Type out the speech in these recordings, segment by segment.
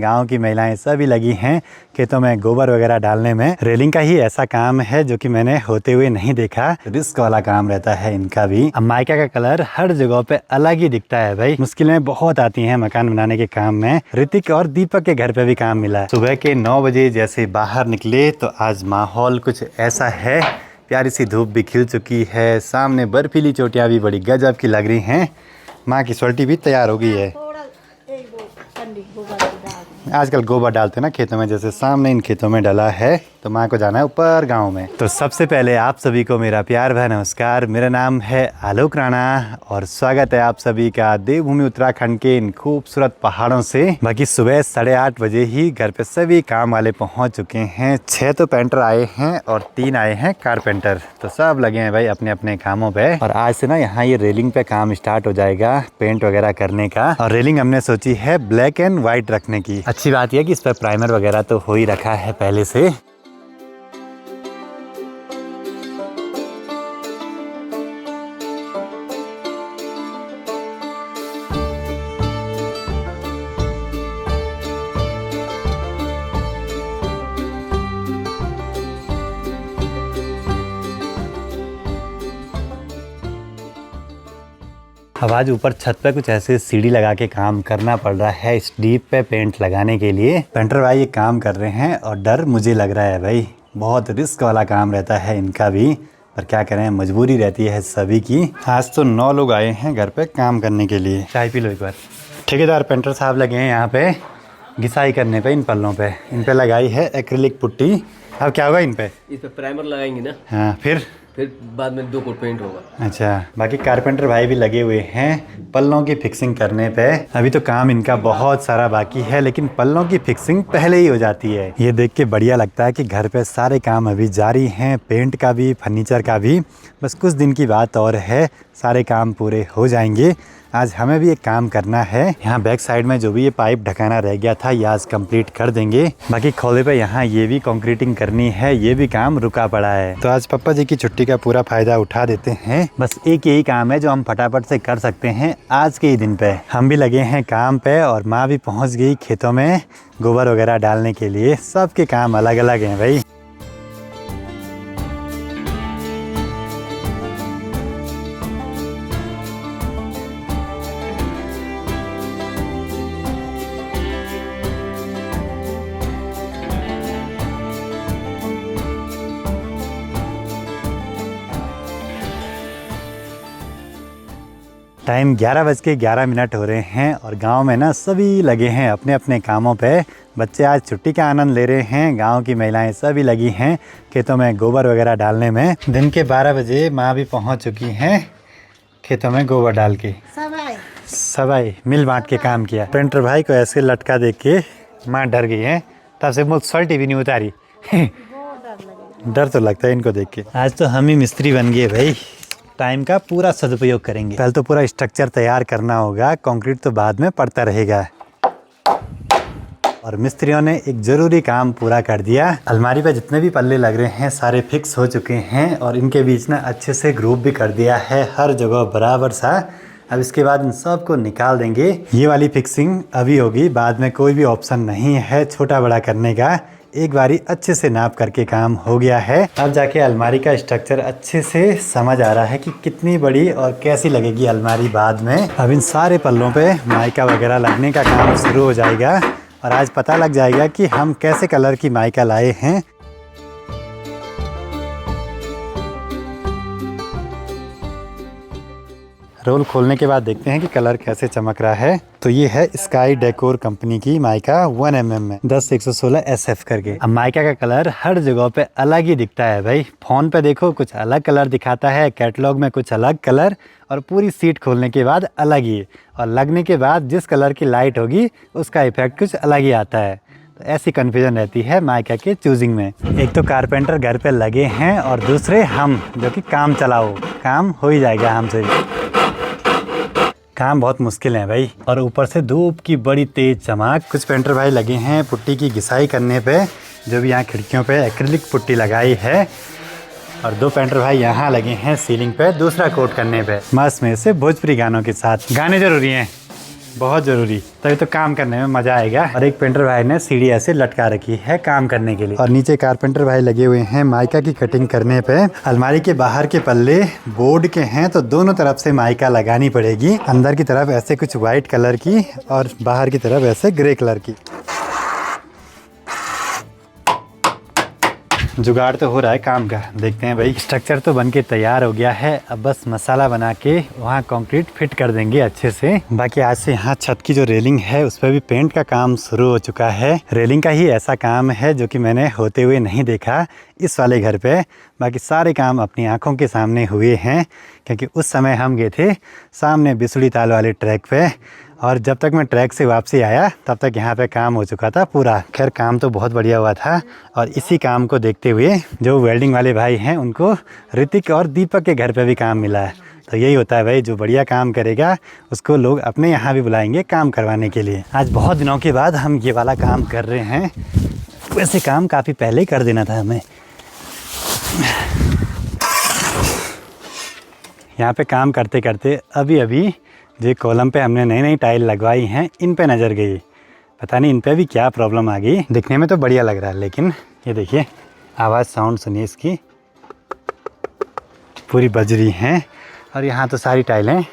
गांव की महिलाएं सभी लगी हैं खेतों में गोबर वगैरह डालने में। रेलिंग का ही ऐसा काम है जो कि मैंने होते हुए नहीं देखा। रिस्क वाला काम रहता है इनका भी। अब माइका का कलर हर जगह पे अलग ही दिखता है भाई। मुश्किलें बहुत आती हैं मकान बनाने के काम में। ऋतिक और दीपक के घर पे भी काम मिला। सुबह के 9 बजे जैसे बाहर निकले तो आज माहौल कुछ ऐसा है। प्यारी सी धूप भी खिल चुकी है। सामने बर्फीली चोटियां भी बड़ी गजब की लग रही हैं। माँ की सोल्टी भी तैयार हो गई है। आजकल गोबर डालते हैं ना खेतों में, जैसे सामने इन खेतों में डला है। तो माँ को जाना है ऊपर गांव में। तो सबसे पहले आप सभी को मेरा प्यार भरा नमस्कार। मेरा नाम है आलोक राणा और स्वागत है आप सभी का देवभूमि उत्तराखंड के इन खूबसूरत पहाड़ों से। बाकी सुबह 8:30 बजे ही घर पे सभी काम वाले पहुंच चुके हैं। 6 तो पेंटर आए हैं और 3 आए हैं कारपेंटर। तो सब लगे हैं भाई अपने अपने कामों पे। और आज से ना यहाँ ये रेलिंग पे काम स्टार्ट हो जाएगा पेंट वगैरह करने का। और रेलिंग हमने सोची है ब्लैक एंड व्हाइट रखने की। अच्छी बात यह कि इस पर प्राइमर वगैरह तो हो ही रखा है पहले से। अब आज ऊपर छत पे कुछ ऐसे सीढ़ी लगा के काम करना पड़ रहा है इस डीप पे पेंट लगाने के लिए। पेंटर भाई ये काम कर रहे हैं और डर मुझे लग रहा है भाई। बहुत रिस्क वाला काम रहता है इनका भी, पर क्या करें मजबूरी रहती है सभी की। आज तो 9 लोग आए हैं घर पे काम करने के लिए। चाय पी लो एक बार। ठेकेदार पेंटर साहब लगे हैं यहाँ पे घिसाई करने पे। इन पल्लों पे इन पे लगाई है एक्रिलिक पुट्टी। अब क्या होगा इन पे प्राइमर लगाएंगे ना। हाँ फिर बाद में 2 कोट पेंट होगा। अच्छा, बाकी कारपेंटर भाई भी लगे हुए हैं पल्लों की फिक्सिंग करने पे। अभी तो काम इनका बहुत सारा बाकी है, लेकिन पल्लों की फिक्सिंग पहले ही हो जाती है। ये देख के बढ़िया लगता है कि घर पे सारे काम अभी जारी हैं, पेंट का भी फर्नीचर का भी। बस कुछ दिन की बात और है, सारे काम पूरे हो जाएंगे। आज हमें भी एक काम करना है। यहाँ बैक साइड में जो भी ये पाइप ढकाना रह गया था ये आज कंप्लीट कर देंगे। बाकी खोले पे यहाँ ये भी कंक्रीटिंग करनी है, ये भी काम रुका पड़ा है। तो आज पापा जी की छुट्टी का पूरा फायदा उठा देते हैं। बस एक यही काम है जो हम फटाफट से कर सकते हैं आज के ही दिन पे। हम भी लगे हैं काम पे और माँ भी पहुँच गई खेतों में गोबर वगैरह डालने के लिए। सबके काम अलग अलग हैं भाई। टाइम 11:11 हो रहे हैं और गांव में ना सभी लगे हैं अपने अपने कामों पे। बच्चे आज छुट्टी का आनंद ले रहे हैं। गांव की महिलाएं सभी लगी हैं खेतों में गोबर वगैरह डालने में। दिन के 12 बजे माँ भी पहुंच चुकी हैं खेतों में गोबर डाल के। सबाई मिल बांट के काम किया। पेंटर भाई को ऐसे लटका देख के माँ डर गई है, तब से मुझ शर्ट भी नहीं उतारी। डर तो लगता है इनको देख के। आज तो हम ही मिस्त्री बन गए भाई। टाइम का पूरा सदुपयोग करेंगे। पहले तो पूरा स्ट्रक्चर तैयार करना होगा, कंक्रीट तो बाद में पड़ता रहेगा। और मिस्त्रियों ने एक जरूरी काम पूरा कर दिया। अलमारी पे जितने भी पल्ले लग रहे हैं सारे फिक्स हो चुके हैं और इनके बीच ना अच्छे से ग्रुप भी कर दिया है हर जगह बराबर सा। अब इसके बाद इन सब को निकाल देंगे। ये वाली फिक्सिंग अभी होगी, बाद में कोई भी ऑप्शन नहीं है छोटा बड़ा करने का। एक बारी अच्छे से नाप करके काम हो गया है। अब जाके अलमारी का स्ट्रक्चर अच्छे से समझ आ रहा है कि कितनी बड़ी और कैसी लगेगी अलमारी बाद में। अब इन सारे पल्लों पे माइका वगैरह लगने का काम शुरू हो जाएगा और आज पता लग जाएगा कि हम कैसे कलर की माइका लाए हैं। रोल खोलने के बाद देखते हैं कि कलर कैसे चमक रहा है। तो ये है स्काई डेकोर कंपनी की माइका 1mm में 10-116 SF करके। अब माइका का कलर हर जगह पे अलग ही दिखता है भाई। फोन पे देखो कुछ अलग कलर दिखाता है, कैटलॉग में कुछ अलग कलर, और पूरी सीट खोलने के बाद अलग ही। और लगने के बाद जिस कलर की लाइट होगी उसका इफेक्ट कुछ अलग ही आता है। तो ऐसी कन्फ्यूजन रहती है माइका के चूजिंग में। एक तो कारपेंटर घर पे लगे हैं और दूसरे हम जो कि काम चलाओ। काम हो ही जाएगा हमसे। काम बहुत मुश्किल है भाई। और ऊपर से धूप की बड़ी तेज चमक। कुछ पेंटर भाई लगे हैं पुट्टी की घिसाई करने पे, जो भी यहाँ खिड़कियों पे एक्रिलिक पुट्टी लगाई है। और 2 पेंटर भाई यहाँ लगे हैं सीलिंग पे दूसरा कोट करने पे। मस्त में से भोजपुरी गानों के साथ। गाने जरूरी हैं। बहुत ज़रूरी, तभी तो काम करने में मज़ा आएगा। और एक पेंटर भाई ने सीढ़ी ऐसे लटका रखी है काम करने के लिए। और नीचे कारपेंटर भाई लगे हुए हैं माइका की कटिंग करने पे। अलमारी के बाहर के पल्ले बोर्ड के हैं तो दोनों तरफ से माइका लगानी पड़ेगी। अंदर की तरफ ऐसे कुछ वाइट कलर की और बाहर की तरफ ऐसे ग्रे कलर की। जुगाड़ तो हो रहा है काम का, देखते हैं भाई। स्ट्रक्चर तो बनके तैयार हो गया है, अब बस मसाला बना के वहाँ कंक्रीट फिट कर देंगे अच्छे से। बाकी आज से यहाँ छत की जो रेलिंग है उस पर भी पेंट का काम शुरू हो चुका है। रेलिंग का ही ऐसा काम है जो कि मैंने होते हुए नहीं देखा इस वाले घर पे। बाकी सारे काम अपनी आंखों के सामने हुए हैं, क्योंकि उस समय हम गए थे सामने बिसुड़ी ताल वाले ट्रैक पे, और जब तक मैं ट्रैक से वापसी आया तब तक यहाँ पे काम हो चुका था पूरा। खैर काम तो बहुत बढ़िया हुआ था। और इसी काम को देखते हुए जो वेल्डिंग वाले भाई हैं उनको ऋतिक और दीपक के घर पे भी काम मिला है। तो यही होता है भाई, जो बढ़िया काम करेगा उसको लोग अपने यहाँ भी बुलाएंगे काम करवाने के लिए। आज बहुत दिनों के बाद हम ये वाला काम कर रहे हैं। वैसे काम काफ़ी पहले ही कर देना था हमें। यहाँ पे काम करते करते अभी जो कॉलम पे हमने नई टाइल लगवाई हैं इन पे नज़र गई। पता नहीं इन पे भी क्या प्रॉब्लम आ गई। दिखने में तो बढ़िया लग रहा है, लेकिन ये देखिए आवाज़ साउंड सुनिए इसकी, पूरी बज रही हैं। और यहाँ तो सारी टाइलें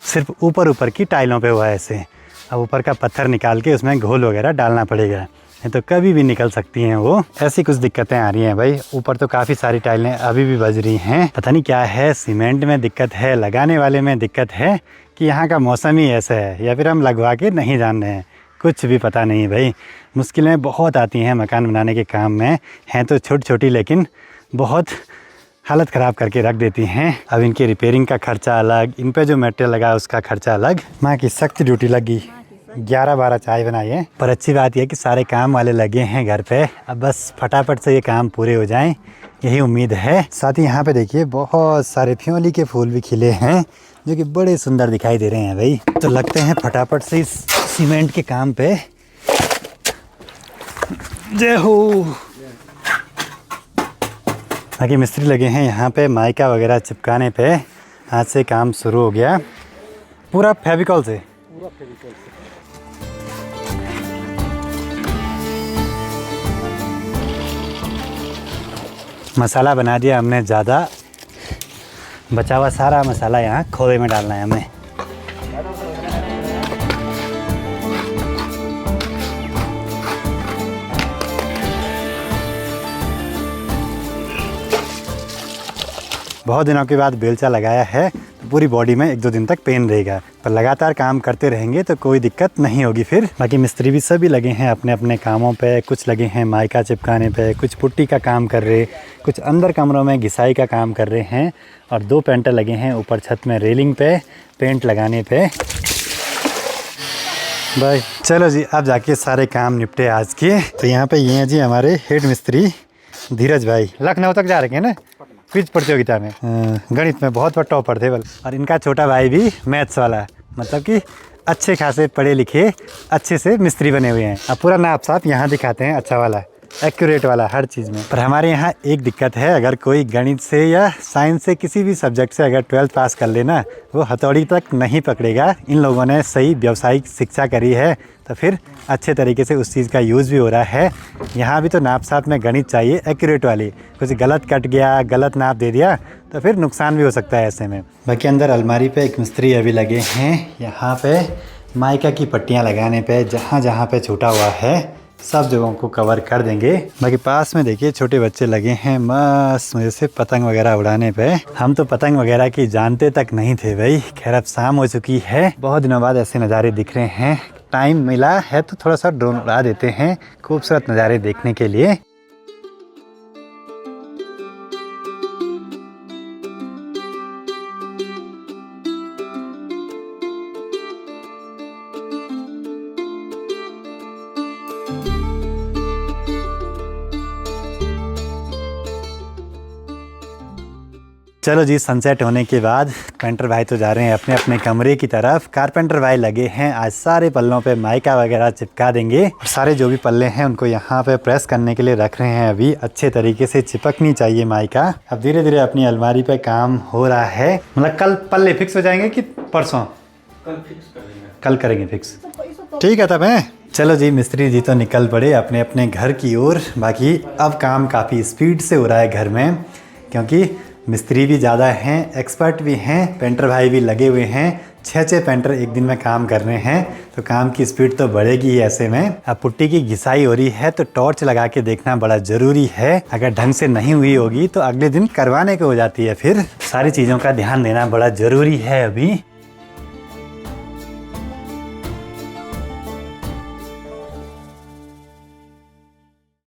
सिर्फ ऊपर की टाइलों पे हुआ है ऐसे। अब ऊपर का पत्थर निकाल के उसमें घोल वगैरह डालना पड़ेगा, नहीं तो कभी भी निकल सकती हैं वो। ऐसी कुछ दिक्कतें आ रही हैं भाई। ऊपर तो काफ़ी सारी टाइलें अभी भी बज रही हैं। पता नहीं क्या है, सीमेंट में दिक्कत है, लगाने वाले में दिक्कत है, कि यहाँ का मौसम ही ऐसा है, या फिर हम लगवा के नहीं जान रहे हैं। कुछ भी पता नहीं भाई। मुश्किलें बहुत आती हैं मकान बनाने के काम में, हैं तो छोटी छोटी लेकिन बहुत हालत ख़राब करके रख देती हैं। अब इनकी रिपेयरिंग का खर्चा अलग, इन पे जो मटेरियल लगा उसका खर्चा अलग। माँ की सख्त ड्यूटी लगी, 11-12 चाय बनाई है। पर अच्छी बात यह कि सारे काम वाले लगे हैं घर पे। अब बस फटाफट से ये काम पूरे हो जाएं, यही उम्मीद है। साथ ही यहाँ पे देखिए बहुत सारे फ्योली के फूल भी खिले हैं, जो कि बड़े सुंदर दिखाई दे रहे हैं भाई। तो लगते हैं फटाफट से इस सीमेंट के काम पे। जय हो। बाकी मिस्त्री लगे हैं यहाँ पे माइका वगैरह चिपकाने पे। आज से काम शुरू हो गया पूरा फेविकॉल से। मसाला बना दिया हमने ज़्यादा, बचा हुआ सारा मसाला यहाँ खोए में डालना है हमें। बहुत दिनों के बाद बेलचा लगाया है तो पूरी बॉडी में 1-2 दिन तक पेन रहेगा, पर लगातार काम करते रहेंगे तो कोई दिक्कत नहीं होगी फिर। बाकी मिस्त्री भी सभी लगे हैं अपने अपने कामों पे। कुछ लगे हैं माइका चिपकाने पे, कुछ पुट्टी का काम कर रहे, कुछ अंदर कमरों में घिसाई का काम कर रहे हैं, और 2 पेंटर लगे हैं ऊपर छत में रेलिंग पे पेंट लगाने पे। भाई चलो जी, अब जाके सारे काम निपटे आज के। तो यहाँ पे ये हैं जी हमारे हेड मिस्त्री धीरज भाई, लखनऊ तक जा रखे हैं ना क्विज प्रतियोगिता में, गणित में बहुत बड़ा टॉपर थे। और इनका छोटा भाई भी मैथ्स वाला, मतलब कि अच्छे खासे पढ़े लिखे अच्छे से मिस्त्री बने हुए हैं। अब पूरा नाप साफ यहाँ दिखाते हैं, अच्छा वाला एक्यूरेट वाला हर चीज़ में। पर हमारे यहाँ एक दिक्कत है, अगर कोई गणित से या साइंस से किसी भी सब्जेक्ट से अगर 12th पास कर लेना, वो हथौड़ी तक नहीं पकड़ेगा। इन लोगों ने सही व्यावसायिक शिक्षा करी है तो फिर अच्छे तरीके से उस चीज़ का यूज़ भी हो रहा है। यहाँ भी तो नाप साफ में गणित चाहिए एक्यूरेट वाली, कुछ गलत कट गया, गलत नाप दे दिया तो फिर नुकसान भी हो सकता है ऐसे में। बाकी अंदर अलमारी पे एक मिस्त्री अभी लगे हैं, यहाँ पे माइका की पट्टियाँ लगाने पे जहाँ जहाँ पे छूटा हुआ है सब जगहों को कवर कर देंगे। बाकी पास में देखिए छोटे बच्चे लगे हैं मस्त मजे से पतंग वगैरह उड़ाने पे। हम तो पतंग वगैरह की जानते तक नहीं थे भाई। खैर अब शाम हो चुकी है, बहुत दिनों बाद ऐसे नज़ारे दिख रहे हैं। टाइम मिला है तो थोड़ा सा ड्रोन उड़ा देते हैं खूबसूरत नज़ारे देखने के लिए। चलो जी, सनसेट होने के बाद पेंटर भाई तो जा रहे हैं अपने अपने कमरे की तरफ। कारपेंटर भाई लगे हैं आज सारे पल्लों पे माइका वगैरह चिपका देंगे। सारे जो भी पल्ले हैं उनको यहाँ पे प्रेस करने के लिए रख रहे हैं। अभी अच्छे तरीके से चिपकनी चाहिए माइका। अब धीरे धीरे अपनी अलमारी पे काम हो रहा है। मतलब कल पल्ले फिक्स हो जाएंगे कि परसों? कल करेंगे फिक्स। ठीक है तब है। चलो जी, मिस्त्री जी तो निकल पड़े अपने अपने घर की ओर। बाकी अब काम काफ़ी स्पीड से हो रहा है घर में, क्योंकि मिस्त्री भी ज़्यादा हैं, एक्सपर्ट भी हैं, पेंटर भाई भी लगे हुए हैं। 6 पेंटर एक दिन में काम कर रहे हैं, तो काम की स्पीड तो बढ़ेगी ही। ऐसे में अब पुट्टी की घिसाई हो रही है, तो टॉर्च लगा के देखना बड़ा ज़रूरी है। अगर ढंग से नहीं हुई होगी तो अगले दिन करवाने को हो जाती है। फिर सारी चीज़ों का ध्यान देना बड़ा ज़रूरी है अभी।